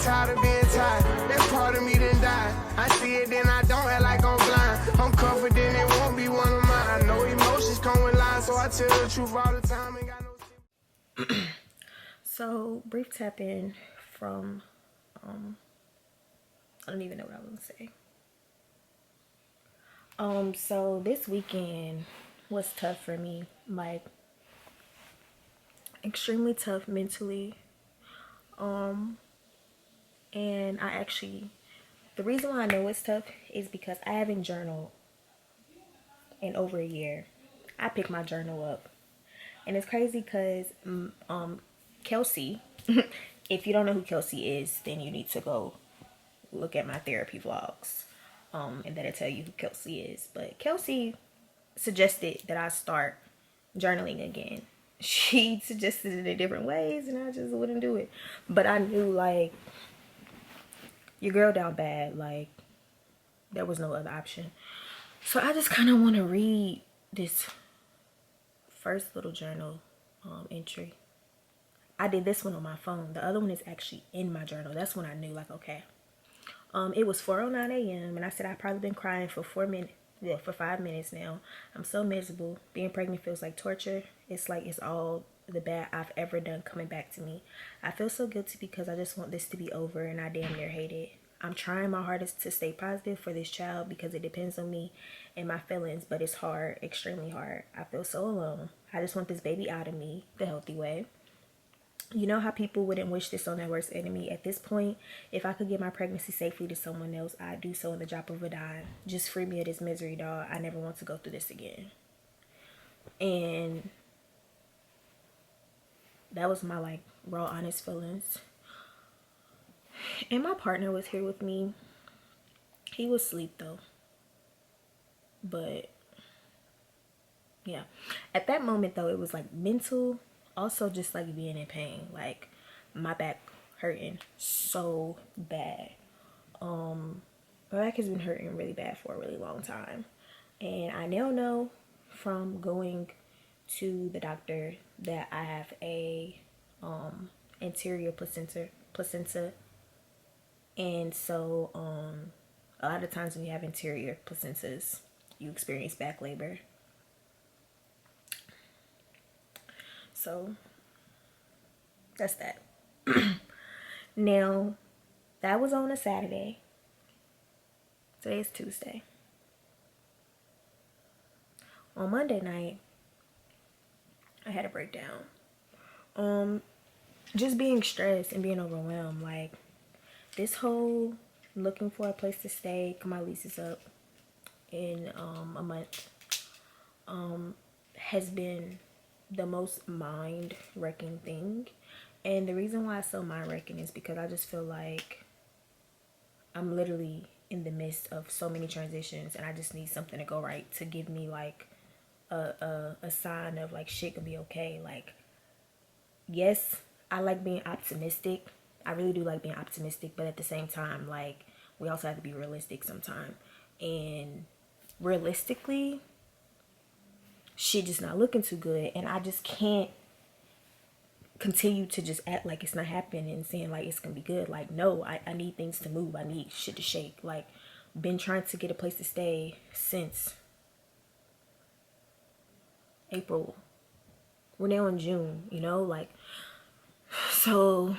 tired of being tired. That part of me done died. I see it, then I don't act like I'm blind. I'm confident it won't be one of mine. I know emotions come with lies, so I tell the truth all the time. Ain't got no So, brief tap in from, I don't even know what I was gonna say. So this weekend was tough for me, like extremely tough mentally. And I actually, the reason why I know it's tough is because I haven't journaled in over a year. I picked my journal up, and it's crazy because Kelsey, if you don't know who Kelsey is, then you need to go look at my therapy vlogs, and that'll tell you who Kelsey is. But Kelsey suggested that I start journaling again. She suggested it in different ways, and I just wouldn't do it. But I knew, like, your girl down bad, like, there was no other option. So I just kind of want to read this first little journal entry. I did this one on my phone. The other one is actually in my journal. That's when I knew, like, okay. It was 4:09 a.m. and I said I've probably been crying for 4 minutes. Yeah, for 5 minutes now. I'm so miserable. Being pregnant feels like torture. It's like it's all the bad I've ever done coming back to me. I feel so guilty because I just want this to be over and I damn near hate it. I'm trying my hardest to stay positive for this child because it depends on me and my feelings, but it's hard, extremely hard. I feel so alone. I just want this baby out of me the healthy way. You know how people wouldn't wish this on their worst enemy? At this point, if I could give my pregnancy safely to someone else, I'd do so in the drop of a dime. Just free me of this misery, dog. I never want to go through this again. And that was my, like, raw, honest feelings. And my partner was here with me. He was asleep, though. But, yeah. At that moment, though, it was, like, mental. Also, just like being in pain, like my back hurting so bad. My back has been hurting really bad for a really long time, and I now know from going to the doctor that I have a anterior placenta, and so a lot of times when you have anterior placentas, you experience back labor. So that's that. Now, that was on a Saturday. Today is Tuesday. On Monday night, I had a breakdown. Just being stressed and being overwhelmed. Like, this whole looking for a place to stay, cause my lease is up in a month, has been the most mind-wrecking thing. And the reason why it's so mind-wrecking is because I just feel like I'm literally in the midst of so many transitions, and I just need something to go right to give me like a sign of like shit can be okay. Like, yes, I like being optimistic. I really do like being optimistic, but at the same time, like, we also have to be realistic sometimes. And realistically, shit just not looking too good, and I just can't continue to just act like it's not happening and saying like it's gonna be good. Like, no, I need things to move. I need shit to shake. Like, been trying to get a place to stay since April. We're now in June, you know, like, so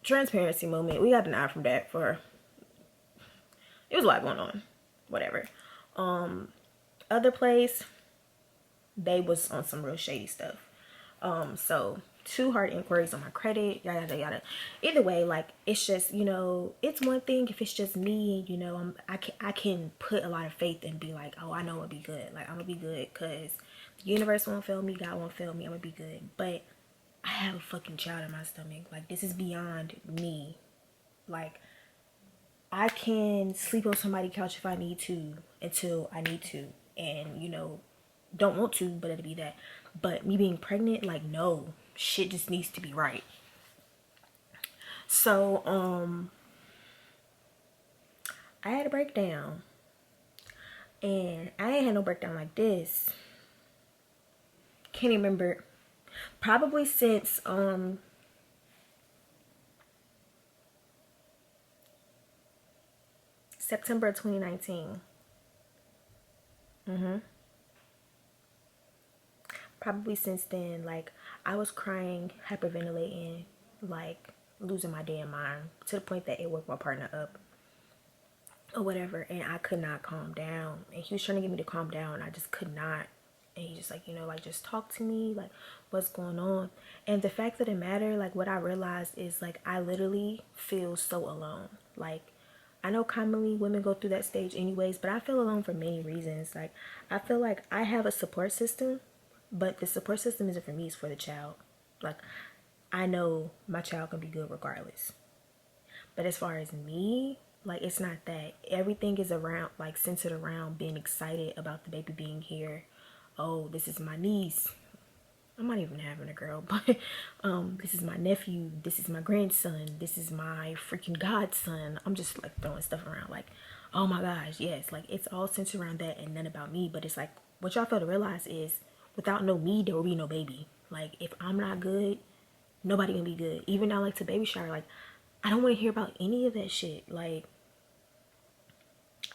transparency moment. We got denied from that for, it was a lot going on, whatever. Other place, they was on some real shady stuff. So 2 hard inquiries on my credit, yada yada yada. Either way, like, it's just, you know, it's one thing if it's just me, you know, I can put a lot of faith and be like, oh, I know it'll be good. Like, I'm gonna be good because the universe won't fail me, God won't fail me, I'm gonna be good. But I have a fucking child in my stomach. Like, this is beyond me. Like, I can sleep on somebody's couch if I need to until I need to, and, you know, don't want to, but it'll be that. But me being pregnant, like, no, shit just needs to be right. So I had a breakdown, and I ain't had no breakdown like this, can't even remember, probably since September 2019. Probably since then, like, I was crying, hyperventilating, like losing my damn mind to the point that it woke my partner up or whatever, and I could not calm down. And he was trying to get me to calm down. I just could not. And he just like, like, just talk to me, like, what's going on? And the fact of the matter, like, what I realized is, like, I literally feel so alone. Like, I know commonly women go through that stage anyways, but I feel alone for many reasons. Like, I feel like I have a support system, but the support system isn't for me, it's for the child. Like, I know my child can be good regardless. But as far as me, like, it's not that. Everything is around, like, centered around being excited about the baby being here. Oh, this is my niece. I'm not even having a girl, but this is my nephew. This is my grandson. This is my freaking godson. I'm just like throwing stuff around, like, oh my gosh, yes. Like, it's all centered around that and none about me. But it's like, what y'all fail to realize is, without no me, there will be no baby. Like, if I'm not good, nobody gonna be good. Even now, like, to baby shower, like, I don't want to hear about any of that shit. Like,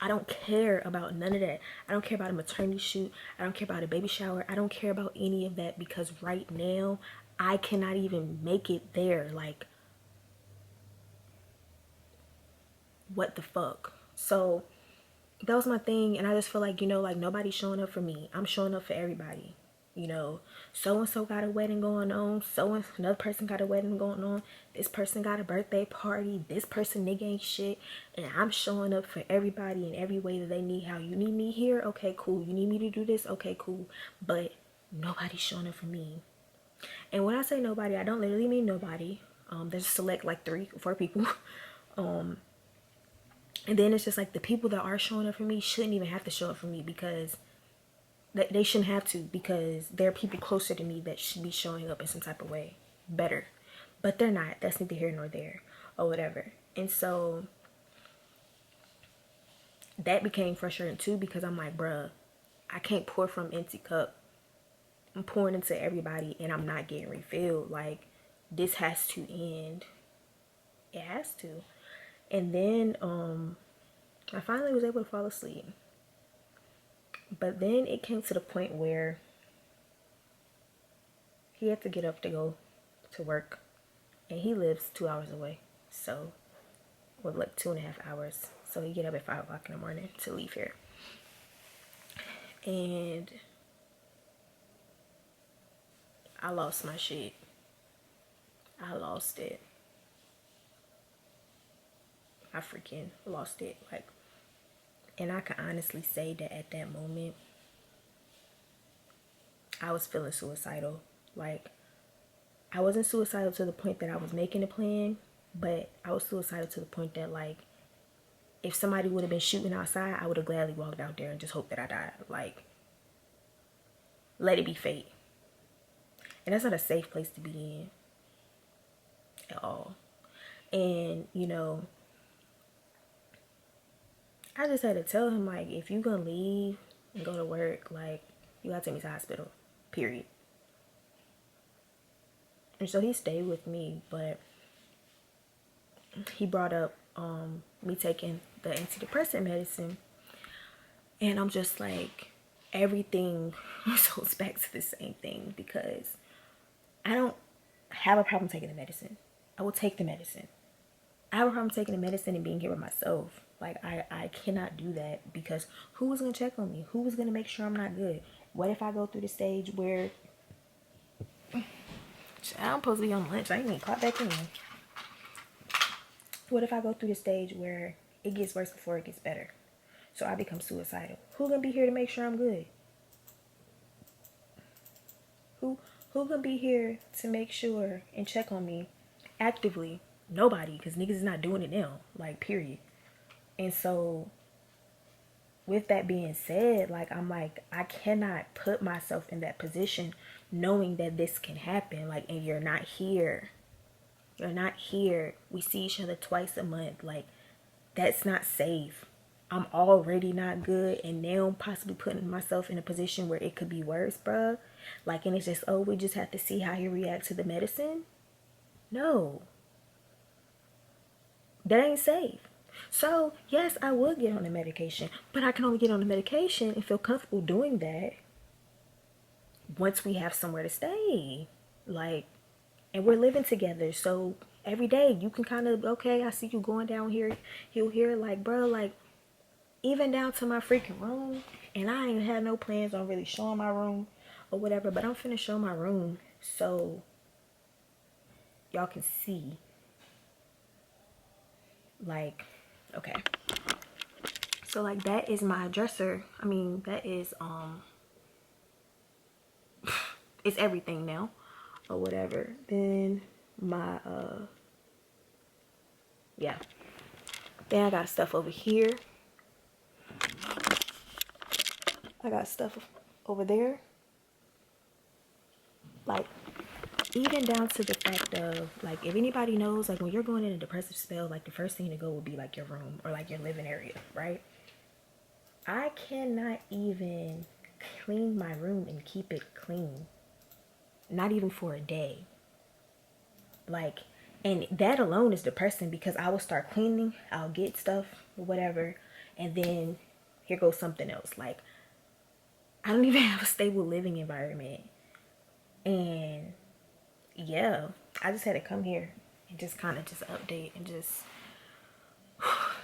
I don't care about none of that. I don't care about a maternity shoot. I don't care about a baby shower. I don't care about any of that because right now I cannot even make it there. Like, what the fuck? So that was my thing, and I just feel like, like, nobody's showing up for me. I'm showing up for everybody. So and so got a wedding going on, another person got a wedding going on, this person got a birthday party, this person nigga ain't shit, and I'm showing up for everybody in every way that they need. How you need me here? Okay, cool. You need me to do this? Okay, cool. But nobody's showing up for me. And when I say nobody, I don't literally mean nobody. There's select like 3 or 4 people. And then it's just like the people that are showing up for me shouldn't even have to show up for me, because they shouldn't have to, because there are people closer to me that should be showing up in some type of way better, but they're not. That's neither here nor there or whatever. And so that became frustrating too, because I'm like, bruh, I can't pour from empty cup. I'm pouring into everybody and I'm not getting refilled. Like, this has to end. It has to. And then I finally was able to fall asleep. But then it came to the point where he had to get up to go to work, and he lives 2 hours away, so, with like 2.5 hours. So he get up at 5 o'clock in the morning to leave here, and I lost my shit. I lost it. I freaking lost it. Like, and I can honestly say that at that moment, I was feeling suicidal. Like, I wasn't suicidal to the point that I was making a plan, but I was suicidal to the point that, like, if somebody would have been shooting outside, I would have gladly walked out there and just hoped that I died. Like, let it be fate. And that's not a safe place to be in at all. And, I just had to tell him, like, if you gonna leave and go to work, like, you gotta take me to the hospital, period. And so he stayed with me, but he brought up me taking the antidepressant medicine, and I'm just like, everything goes back to the same thing, because I don't have a problem taking the medicine. I will take the medicine. I have a problem taking the medicine and being here with myself. Like, I cannot do that, because who is going to check on me? Who is going to make sure I'm not good? What if I go through the stage where I'm supposed to be on lunch? I ain't even caught back in. What if I go through the stage where it gets worse before it gets better? So I become suicidal. Who gonna be here to make sure I'm good? Who gonna be here to make sure and check on me actively? Nobody, because niggas is not doing it now. Like, period. And so, with that being said, like, I'm like, I cannot put myself in that position knowing that this can happen. Like, and you're not here. You're not here. We see each other twice a month. Like, that's not safe. I'm already not good, and now I'm possibly putting myself in a position where it could be worse, bruh. Like, and it's just, oh, we just have to see how he reacts to the medicine. No. That ain't safe. So yes, I would get on the medication, but I can only get on the medication and feel comfortable doing that once we have somewhere to stay. Like, and we're living together, so every day you can kind of, okay, I see you going down here, you'll hear like, bro, like, even down to my freaking room. And I ain't had no plans on really showing my room or whatever, but I'm finna show my room so y'all can see. Like, okay, so like that is my dresser. I mean, that is it's everything now or whatever. Then my yeah, then I got stuff over here, I got stuff over there, like, even down to the fact of, like, if anybody knows, like, when you're going in a depressive spell, like, the first thing to go would be like your room or like your living area, right? I cannot even clean my room and keep it clean, not even for a day. Like, and that alone is depressing because I will start cleaning, I'll get stuff or whatever, and then here goes something else. Like, I don't even have a stable living environment. And yeah, I just had to come here and just kind of just update and just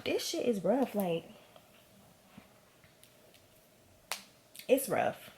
this shit is rough. Like, it's rough.